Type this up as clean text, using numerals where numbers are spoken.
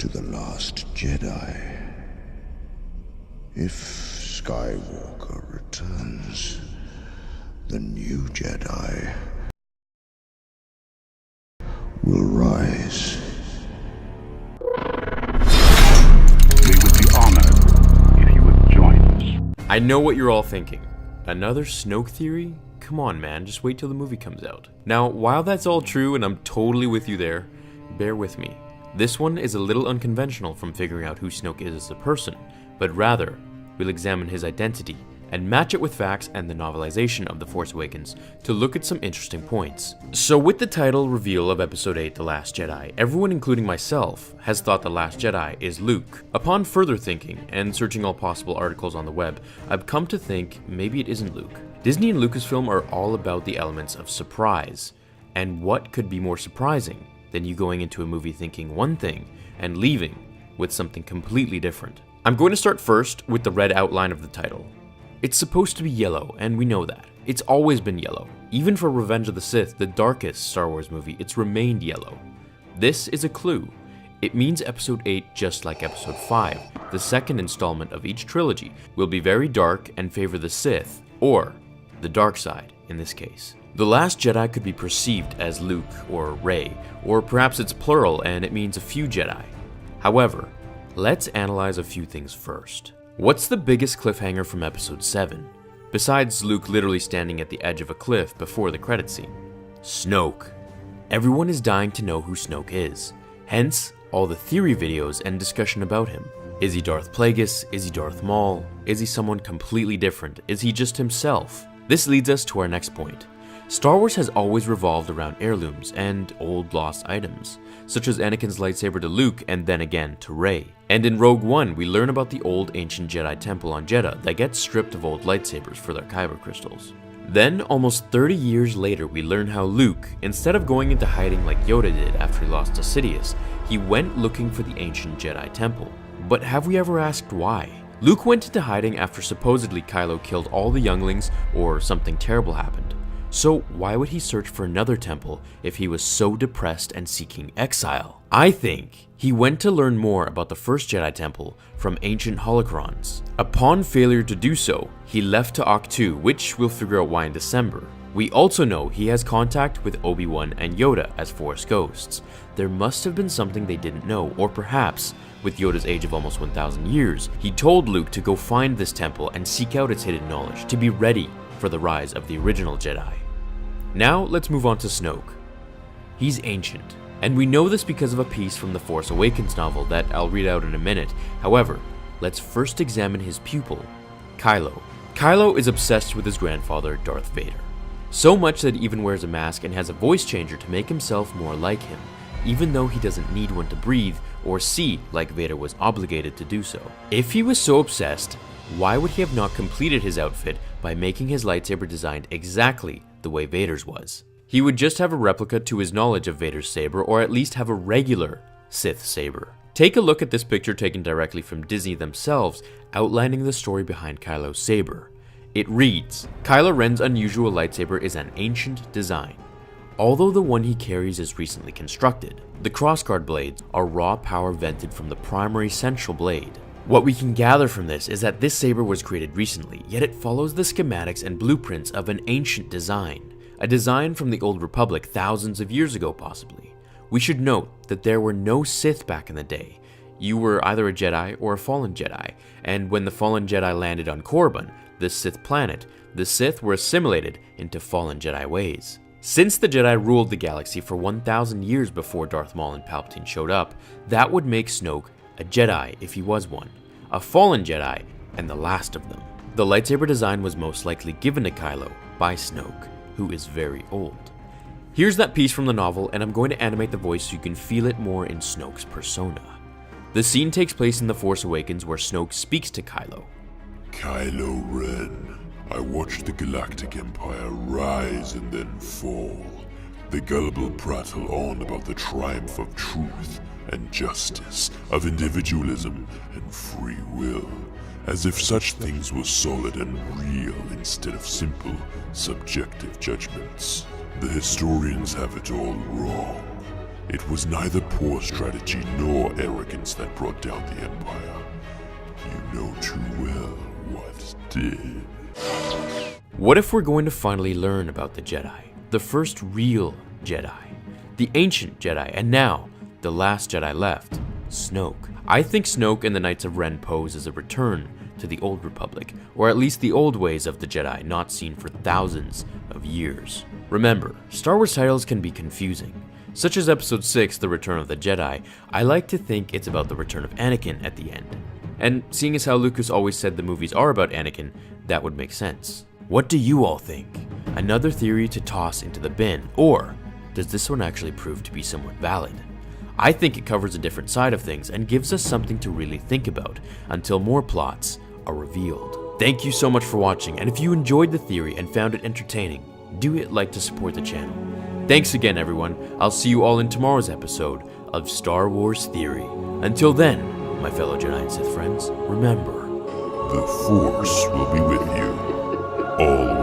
to the Last Jedi. If Skywalker returns, the new Jedi will rise. We would be honored if you would join us. I know what you're all thinking. Another Snoke theory? Come on, man, just wait till the movie comes out. Now, while that's all true and I'm totally with you there, bear with me. This one is a little unconventional from figuring out who Snoke is as a person, but rather, we'll examine his identity and match it with facts and the novelization of The Force Awakens to look at some interesting points. So with the title reveal of Episode 8, The Last Jedi, everyone including myself has thought The Last Jedi is Luke. Upon further thinking and searching all possible articles on the web, I've come to think maybe it isn't Luke. Disney and Lucasfilm are all about the elements of surprise, and what could be more surprising than you going into a movie thinking one thing and leaving with something completely different. I'm going to start first with the red outline of the title. It's supposed to be yellow, and we know that. It's always been yellow. Even for Revenge of the Sith, the darkest Star Wars movie, it's remained yellow. This is a clue. It means Episode 8, just like Episode 5, the second installment of each trilogy, will be very dark and favor the Sith, or the dark side in this case. The Last Jedi could be perceived as Luke or Rey, or perhaps it's plural and it means a few Jedi. However, let's analyze a few things first. What's the biggest cliffhanger from Episode 7, besides Luke literally standing at the edge of a cliff before the credit scene? Snoke. Everyone is dying to know who Snoke is, hence all the theory videos and discussion about him. Is he Darth Plagueis? Is he Darth Maul? Is he someone completely different? Is he just himself? This leads us to our next point. Star Wars has always revolved around heirlooms and old lost items, such as Anakin's lightsaber to Luke and then again to Rey. And in Rogue One, we learn about the old ancient Jedi temple on Jedha that gets stripped of old lightsabers for their kyber crystals. Then, almost 30 years later, we learn how Luke, instead of going into hiding like Yoda did after he lost to Sidious, he went looking for the ancient Jedi temple. But have we ever asked why? Luke went into hiding after supposedly Kylo killed all the younglings or something terrible happened. So why would he search for another temple if he was so depressed and seeking exile? I think he went to learn more about the first Jedi temple from ancient holocrons. Upon failure to do so, he left to Ahch-To, which we'll figure out why in December. We also know he has contact with Obi-Wan and Yoda as Force ghosts. There must have been something they didn't know, or perhaps, with Yoda's age of almost 1,000 years, he told Luke to go find this temple and seek out its hidden knowledge to be ready for the rise of the original Jedi. Now let's move on to Snoke. He's ancient, and we know this because of a piece from the Force Awakens novel that I'll read out in a minute. However, let's first examine his pupil, Kylo. Kylo is obsessed with his grandfather, Darth Vader. So much that he even wears a mask and has a voice changer to make himself more like him, even though he doesn't need one to breathe or see like Vader was obligated to do so. If he was so obsessed, why would he have not completed his outfit by making his lightsaber designed exactly the way Vader's was? He would just have a replica to his knowledge of Vader's saber, or at least have a regular Sith saber. Take a look at this picture taken directly from Disney themselves, outlining the story behind Kylo's saber. It reads, Kylo Ren's unusual lightsaber is an ancient design. Although the one he carries is recently constructed, the crossguard blades are raw power vented from the primary central blade. What we can gather from this is that this saber was created recently, yet it follows the schematics and blueprints of an ancient design, a design from the Old Republic thousands of years ago possibly. We should note that there were no Sith back in the day. You were either a Jedi or a fallen Jedi, and when the fallen Jedi landed on Korriban, the Sith planet, the Sith were assimilated into fallen Jedi ways. Since the Jedi ruled the galaxy for 1,000 years before Darth Maul and Palpatine showed up, that would make Snoke a Jedi if he was one, a fallen Jedi, and the last of them. The lightsaber design was most likely given to Kylo by Snoke, who is very old. Here's that piece from the novel, and I'm going to animate the voice so you can feel it more in Snoke's persona. The scene takes place in The Force Awakens where Snoke speaks to Kylo. Kylo Ren, I watched the Galactic Empire rise and then fall. The gullible prattle on about the triumph of truth and justice, of individualism and free will, as if such things were solid and real instead of simple, subjective judgments. The historians have it all wrong. It was neither poor strategy nor arrogant ones that brought down the Empire. You know too well what did. What if we're going to finally learn about the Jedi? The first real Jedi. The ancient Jedi, and now, the last Jedi left, Snoke. I think Snoke and the Knights of Ren pose as a return to the Old Republic, or at least the old ways of the Jedi not seen for thousands of years. Remember, Star Wars titles can be confusing. Such as Episode 6, The Return of the Jedi, I like to think it's about the return of Anakin at the end. And seeing as how Lucas always said the movies are about Anakin, that would make sense. What do you all think? Another theory to toss into the bin, or does this one actually prove to be somewhat valid? I think it covers a different side of things and gives us something to really think about until more plots are revealed. Thank you so much for watching, and if you enjoyed the theory and found it entertaining, do hit like to support the channel. Thanks again, everyone. I'll see you all in tomorrow's episode of Star Wars Theory. Until then, my fellow Jedi and Sith friends, remember, The Force will be with you always.